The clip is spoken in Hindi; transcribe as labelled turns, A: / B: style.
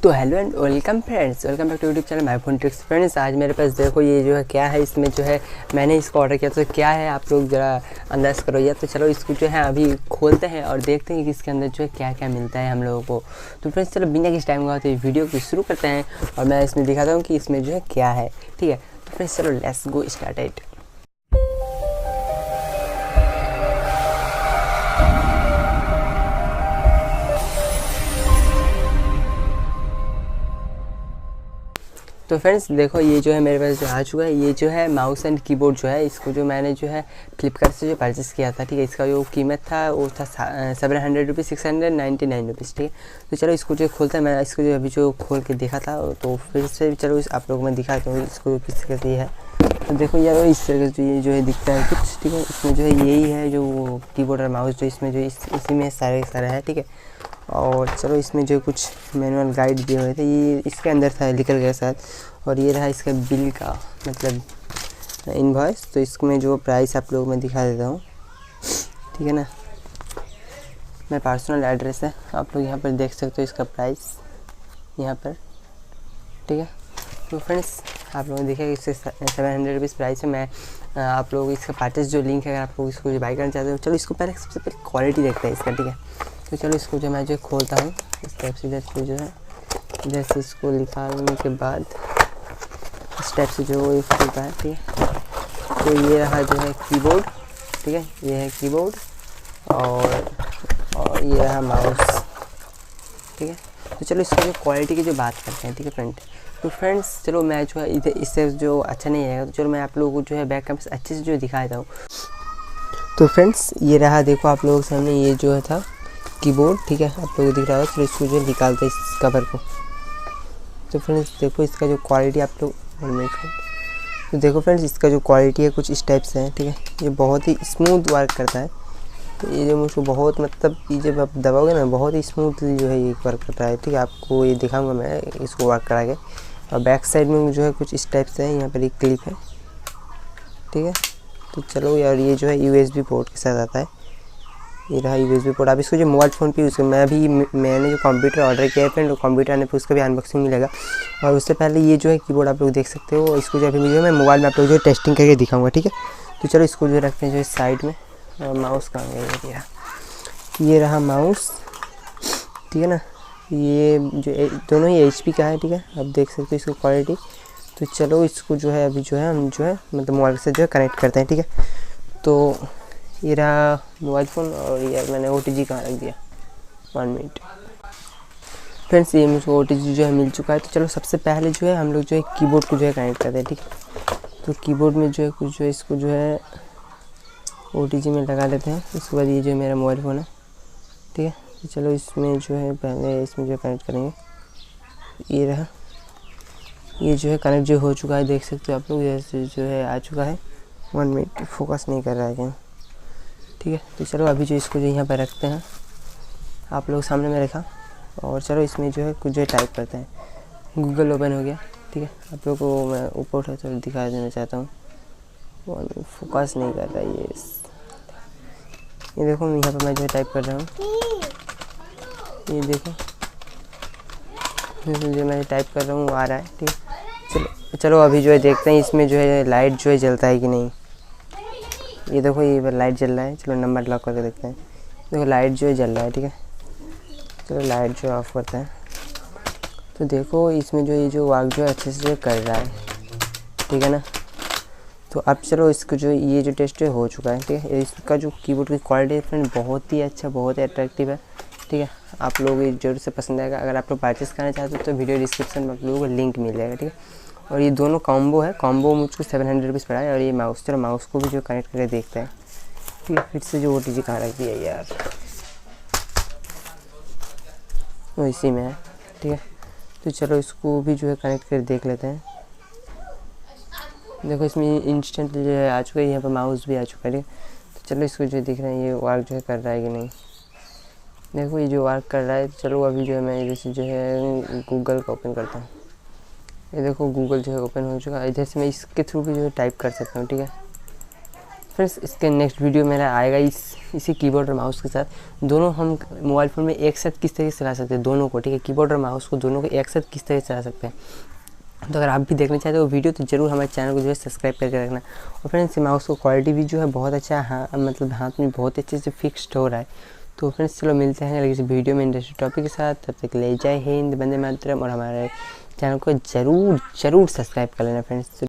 A: तो hello and welcome friends, welcome back to YouTube channel my phone tricks. Friends आज मेरे पास देखो ये जो है क्या है, इसमें जो है मैंने इसको ऑर्डर किया तो क्या है आप लोग ज़रा अंदाज करो या। तो चलो इसको जो है अभी खोलते हैं और देखते हैं कि इसके अंदर जो है क्या क्या मिलता है हम लोगों को। तो फ्रेंड्स चलो बिना किस टाइम का तो वीडियो को शुरू करते हैं और मैं इसमें दिखाता हूँ कि इसमें जो है क्या है। ठीक है, तो फ्रेंड्स चलो लेट्स गो स्टार्टेड। तो फ्रेंड्स देखो ये जो है मेरे पास जो आ चुका है, ये जो है माउस एंड कीबोर्ड जो है, इसको जो मैंने जो है फ्लिपकार्ट से जो परचेस किया था। ठीक है, इसका जो कीमत था वो था 700 रुपीज़ 699 रुपीज़। ठीक है, तो चलो इसको जो खोलता है। मैं इसको जो अभी जो खोल के देखा था तो फिर से चलो आप लोगों को मैं दिखाता हूँ इसको किस तरह से है। तो देखो यार इस तरह से ये जो है दिखता है कुछ। ठीक है, इसमें जो है यही है जो कीबोर्ड और माउस जो इसमें जो इसी में सारे है। ठीक है, और चलो इसमें जो कुछ मैनुअल गाइड दिए हुए थे ये इसके अंदर था, निकल गया शायद। और ये रहा इसका बिल का मतलब इनवॉइस। तो इसमें जो प्राइस आप लोगों को मैं दिखा देता हूँ। ठीक है ना, मेरा पर्सनल एड्रेस है, आप लोग यहाँ पर देख सकते हो इसका प्राइस यहाँ पर। ठीक है, तो फ्रेंड्स आप लोगों ने देखा कि इससे 700 रुपीज़ प्राइस है। मैं आप लोग इसका परचेस जो लिंक है अगर आप लोग इसको बाई करना चाहते हो, चलो इसको पहले सबसे पहले क्वालिटी देखते हैं इसका। ठीक है, तो चलो इसको जो मैं जो खोलता हूँ इस टाइप से, इधर से जो है इधर से इसको निकालने के बाद इस टाइप से जो ये खुलता है। ठीक है, तो ये रहा जो है कीबोर्ड। ठीक है, ये है कीबोर्ड और ये रहा माउस। ठीक है, तो चलो इसकी जो क्वालिटी की जो बात करते हैं। ठीक है फ्रेंड, तो फ्रेंड्स चलो मैं जो है इधर इससे जो अच्छा नहीं आएगा तो चलो मैं आप लोगों को जो है बैक कैमरे से अच्छे से जो दिखा देता हूँ। तो फ्रेंड्स ये रहा, देखो आप लोगों के सामने ये जो है था कीबोर्ड। ठीक है, आप लोगों को दिख रहा होगा। तो इसको जो निकालते हैं इस कवर को। तो फ्रेंड्स देखो इसका जो क्वालिटी आप लोग तो देखो फ्रेंड्स इसका जो क्वालिटी है कुछ इस टाइप से है। ठीक है, ये बहुत ही स्मूथ वर्क करता है। तो ये जो मुझको बहुत मतलब ये जब आप दबाओगे ना बहुत ही स्मूथली जो है ये वर्क करता है। ठीक है, आपको ये दिखाऊंगा मैं इसको वर्क करा के। और बैक साइड में जो है कुछ इस टाइप से है, यहाँ पर एक क्लिप है। ठीक है, तो चलो यार ये जो है USB पोर्ट के साथ आता है। ये रहा USB पोर्ट। आप इसको जो मोबाइल फ़ोन पे यूज़ कर, मैंने जो कंप्यूटर ऑर्डर किया है फ्रेंड, तो कंप्यूटर आने पे उसका भी अनबॉक्सिंग मिलेगा। और उससे पहले ये जो है कीबोर्ड आप लोग देख सकते हो। इसको जो अभी मुझे मैं मोबाइल में आप लोग जो टेस्टिंग करके दिखाऊंगा। ठीक है, तो चलो इसको जो रखते हैं जो इस साइड में। और माउस कहाँ गया, ये रहा माउस। ठीक है ना, ये जो दोनों ही HP का है। ठीक है, आप देख सकते हो इसको क्वालिटी। तो चलो इसको जो है अभी जो है हम जो है मतलब मोबाइल से जो है कनेक्ट करते हैं। ठीक है, तो ये रहा मोबाइल फ़ोन और ये मैंने OTG कहाँ रख दिया, 1 मिनट। फ्रेंड्स ये मुझको OTG जो है मिल चुका है। तो चलो सबसे पहले जो है हम लोग जो है कीबोर्ड को जो है कनेक्ट करते हैं। ठीक है, तो कीबोर्ड में जो है कुछ जो है इसको जो है OTG में लगा लेते हैं। उसके बाद ये जो मेरा मोबाइल फ़ोन है। ठीक है, तो चलो इसमें जो है पहले इसमें जो कनेक्ट करेंगे। ये रहा, ये जो है कनेक्ट जो हो चुका है, देख सकते हो आप लोग जैसे जो है आ चुका है। 1 मिनट फोकस नहीं कर रहा है क्या। ठीक है, तो चलो अभी जो इसको जो यहाँ पर रखते हैं, आप लोग सामने में रखा। और चलो इसमें जो है कुछ जो टाइप करते हैं। गूगल ओपन हो गया। ठीक है, आप लोग को मैं ऊपर उठा चलो दिखा देना चाहता हूँ। फोकस नहीं कर रहा है ये देखो यहाँ पर मैं जो है टाइप कर रहा हूँ। ये देखो जो मैं टाइप कर रहा हूँ वो आ रहा है। ठीक है, चलो अभी जो है देखते हैं इसमें जो है लाइट जो है जलता है कि नहीं। ये देखो ये लाइट जल रहा है। चलो नंबर लॉक करके देखते हैं। देखो लाइट जो है जल रहा है। ठीक है, चलो लाइट जो ऑफ करते हैं। तो देखो इसमें जो ये जो वर्क जो है अच्छे से जो कर रहा है। ठीक है ना, तो अब चलो इसको जो ये जो टेस्ट हो चुका है। ठीक है, इसका जो कीबोर्ड की क्वालिटी है फ्रेंड बहुत ही अच्छा, बहुत ही अट्रैक्टिव है। ठीक है, आप लोग ये जरूर से पसंद आएगा। अगर आप लोग परचेस करना चाहते हो तो वीडियो डिस्क्रिप्शन में आप लोगों को लिंक मिल जाएगा। ठीक है, और ये दोनों कॉम्बो है। कॉम्बो मुझको 700 रुपीज़ पड़ा है। और ये माउस, चलो माउस को भी जो कनेक्ट करके देखते हैं। ठीक है, फिर से जो OTG कहाँ रख दिया यार, वो इसी में है। ठीक है, तो चलो इसको भी जो है कनेक्ट कर देख लेते हैं। देखो इसमें इंस्टेंट जो है आ चुका है, यहाँ पर माउस भी आ चुका है। ठीक है, तो चलो इसको जो दिख रहा है ये वर्क जो है कर रहा है कि नहीं। देखो ये जो वर्क कर रहा है। चलो अभी जो है मैं इधर से जो है गूगल का ओपन करता हूँ। ये देखो गूगल जो है ओपन हो चुका है। इधर से मैं इसके थ्रू भी जो है टाइप कर सकता हूँ। ठीक है, फ्रेंड्स इसके नेक्स्ट वीडियो मेरा आएगा इसी कीबोर्ड और माउस के साथ। दोनों हम मोबाइल फ़ोन में एक साथ किस तरह से चला सकते हैं, दोनों को, ठीक है, कीबोर्ड और माउस को दोनों को एक साथ किस तरह से चला सकते हैं। तो अगर आप भी देखना चाहते हो वीडियो तो ज़रूर हमारे चैनल को जो है सब्सक्राइब करके रखना। और फ्रेंड्स माउस को क्वालिटी भी जो है बहुत अच्छा है, हाँ मतलब हाथ में बहुत अच्छे से फिक्स्ड हो रहा है। तो फ्रेंड्स चलो मिलते हैं अगली वीडियो में इंटरेस्टिंग टॉपिक के साथ। तब तक ले जय हिंद, वंदे मातरम, और हमारे चैनल को ज़रूर सब्सक्राइब कर लेना फ्रेंड्स।